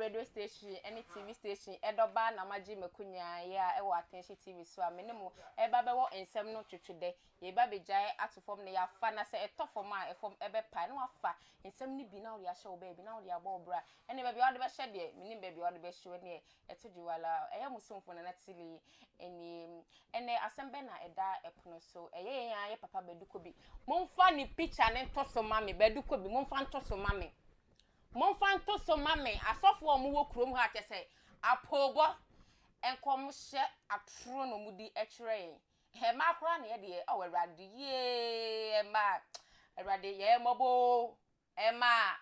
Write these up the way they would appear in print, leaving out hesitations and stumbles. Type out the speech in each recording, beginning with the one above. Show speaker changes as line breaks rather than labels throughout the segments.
radio station any TV station edoba na maji mekunya ya ewo attention TV so amenemu eba be wo ensem no twetwede ye ba begyae atofom ne ya fa na se etofom a efom ebe pa na afa ensem ni bi na wo ya hye wo ba bi na wo ya bo bra ene ba bi wo de be hye de menim ba bi wo de be hye ne etodwala eya musumfo na natili ene asembe na eda epono so eye yan ye papa B du Kob momfa ni picture ne ntosoma me B du Kob momfa ntosoma me monfa ntosoma me asofo omu wo krom ha kyese apobo enkom hye atro no mudi ekire he ma kra na ye de o awrade ye ma awrade ye mobo ma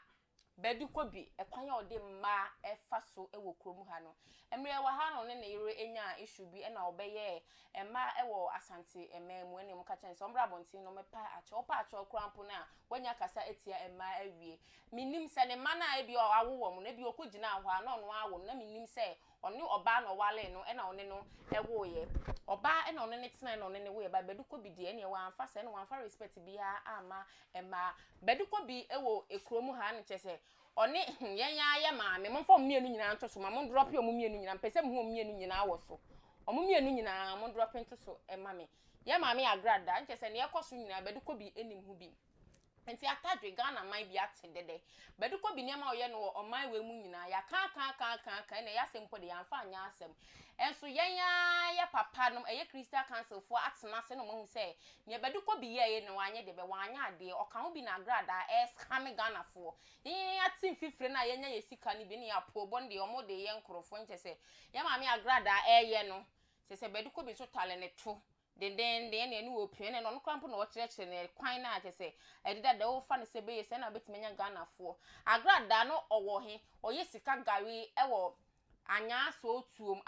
B du Kob ekwan ya ode ma efa so ewo krom ha no emre wa ha no ne yire enya issue bi na obeye ma ewo asante ememu ene muka chen so mbra bontin no mepa acho krampo na wanya kasa etia ma awie minim se ne mana ebi o awo mu na bi okugina ahwa na ono awo na minim se oni oba na wale no na one no ewo ye oba na one ne tena na one ne wo ye ba B du Kob die ene wa amfa se na wa amfa respect bia ama ma B du Kob ewo ekromu ha no chese oni yenya ye maame momfo mienu nyina ntoso ma mon drop yo mienu nyina pese mo mienu nyina wo so omo mienu nyina mon drop ntoso mame ye maame agrada nchese ne yekoso nyina B du Kob enim hu bi enti atadwe Ghana man bi atedede B du Kob niam oye no oman we mu nyina ya kan na ya sempo de ya fa anya asem enso yenya ye papa no eye Christian Council for atena se no mo se ne B du Kob ye no anye de be wanya ade oka ho bi na agrada scam Ghana for yen atin fifre na yenya ye sika ni bi ne ya pobo de omo de ye nkrofo nchese ye maame agrada ye no se B du Kob so talene to den ne nu opie ne no krampo na wo kyerɛkyerɛ ne kwan na akese edida da wo fa ne se be se na betimenya Ghana fo agrada no owo he oye sika gari ewo anya so otuom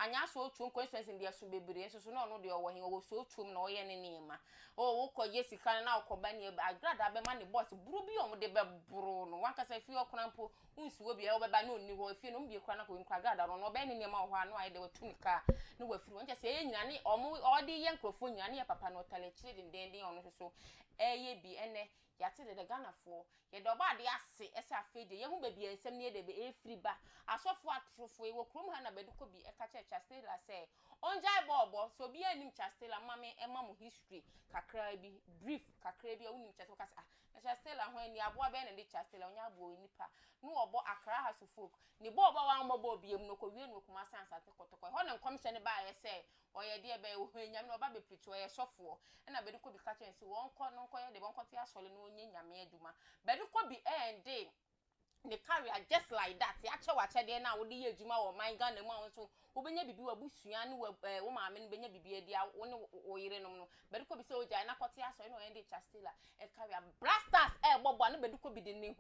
constituency ndi aso bebere so no no de owo he owo so otuom na oye ne nema wo ko ye sika na akoba ne agrada be ma ne boss buru bi om de be buru no wankasa fi okrampo unsi wo bia wo be ba na onni ho fi no mbie kra na ko nkra agrada no be ne nema ho ano aye de watunika no wafiri wonja se ye nyina ne omo odi ye nkrofo nyina ne papa no talechire den ono so eye bi ene yate de Ghana fo ye do ba de ase ese afede ye hu ba bi ensem ne de be efiri ba asofo atrofo e wo krom ha na B du Kob e ka checha stela se onjai bobo so bi anim chastela mame ema history kakra bi brief kakra bi awunim chasto kasa na chastela ho ani aboa be na de chastela onya abo nipa no obo akra ha so folk ni bobo wa mbobo bi em no ko wie no kuma sansa te kotoko ho na nkomhye ne ba ye se oye de be wo nyame oba be preach oye sofo na B du Kob ka chen se won ko no ko ye de won ko te asole no onye nyame aduma B du Kob ende the carrier just like that ya chewa chede na wo de ye adwuma wo man Ghana mu awon so wo benya bibi wa busua ne wo maame no benya bibi edi wo ne wo yire no no B du Kob se oja na kote aso no ende chastela e carrier blasters bobo na B du Kob de ne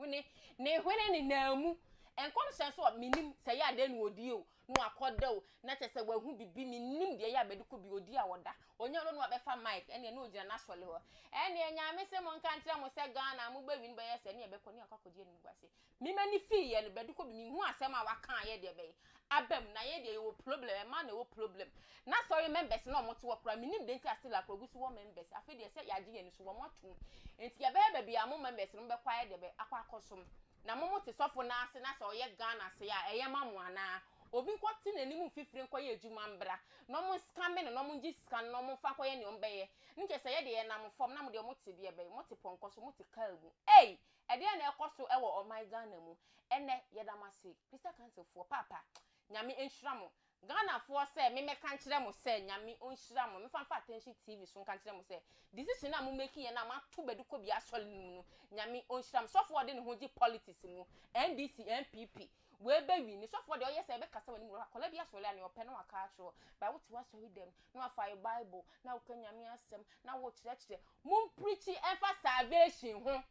hune ni namu enkom senso minim se ya de no odi o no akoda o na chese wa hu bibi minim de ya B du Kob odi awoda onye no no be fa mic ene na ogira na sole ho ene nyame se mo nka ntre mo se Ghana mo gba win be ye se ne be ko ne akakodi enu gwase mani fi ye no B du Kob mi hu asem a waka ye de be abem na ye de wo problem ma na wo problem na sorry members na omoto wakura minim de nti asila krogusu wo members afi de se yaje ye ni so wo moto enti ye be bia mo members no be kwa ye de be akwa akosom na mo te sofo na ase na so ye Ghana se ya eye mamu ana obi kwoti na nimu fifire nko ye adwuma mbra no mo scam no mo ngi scan no mo fa ko ye ne ombeye nke se ye de ye na mo fom na mo de mo te de be mo te ponko so mo te kalgu eh ede na ekoso ewo my Ghana mu ene ye damase Christian Council for papa nyame enhira mo Ghana for se me kan kire mo se nyame onhira mo me fa attention TV so kan kire mo se decision na mo make ye na ma to B du Kob asole nu nyame onhira mo so for de ne hoji politics mu NDC NPP we be wi ni so for de oye se be kasa wani mu akola bi asole ani ope na waka atro ba wo ti wa so dem na afa Bible na wo kan nyame asem na wo kire mo preach for salvation ho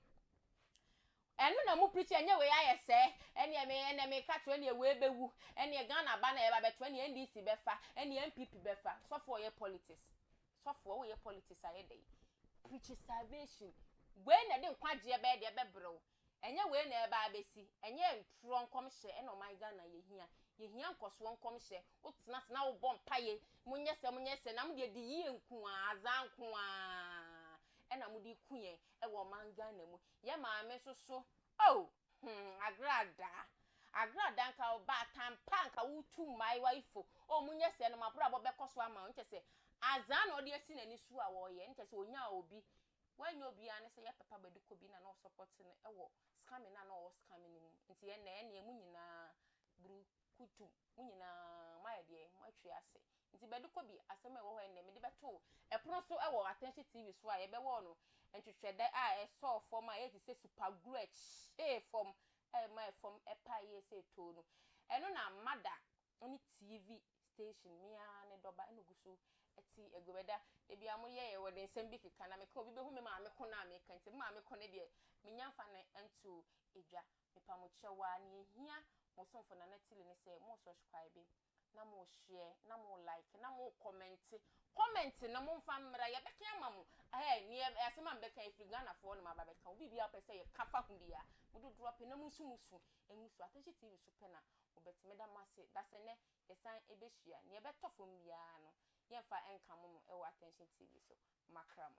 enu na mu preach enye we aye se ene me ka tro ne we bewu ene Ghana ba na e ba betro ne NDC be fa ene MPP be fa so for ye politics so for we ye politics aye dey preach salvation we na de nkwaje be de be brew enye we na e ba abesi enye ntro nkom hye ene o man Ghana ye hia nkoso nkom hye wo tena tena wo bom paye munye se na mu de yi nku aza nku ena mu di kunye e wo man Ghana mu ye maame so agrada agra danka ba tampanka wutu mai wifo o munye se no mabra bo bekoso ama nche se azan no de asi nani su a wo ye nche se onya obi wanya obi ane se ye papa B du Kob na no support ne ewo scamming na no scamming ni nti ye na ene mu nyina bru kutu mu nyina ma ye de matwe ase nti B du Kob asem e wo ho ene me de beto epono so ewo attention TV so a ye be wo no entwetwede a e so form a ye ti se super grech form my from epa ye say to no eno na mada oni TV station mia ne doba eno guso eti egobeda e bia mo ye wo de nsem bi keka na me ka obi be hu me ma me ko na me kan ti ma me ko ne de me nyamfa ne ento edwa me pa mo chewa ne ehia mo somfo na na tili ne say mo subscribe na mo share na mo like na mo comment na mo mfa mra ye beka amamu ni asema mbeka ifriga na fo no ma babeka obi bia pese ye kafa hu bia mo do drop na musu engusu Attention TV so pe na obetime da mase da se ne yesan ebehia ne ye betofo mbia no ye mfa enka mo e wo Attention TV so makramo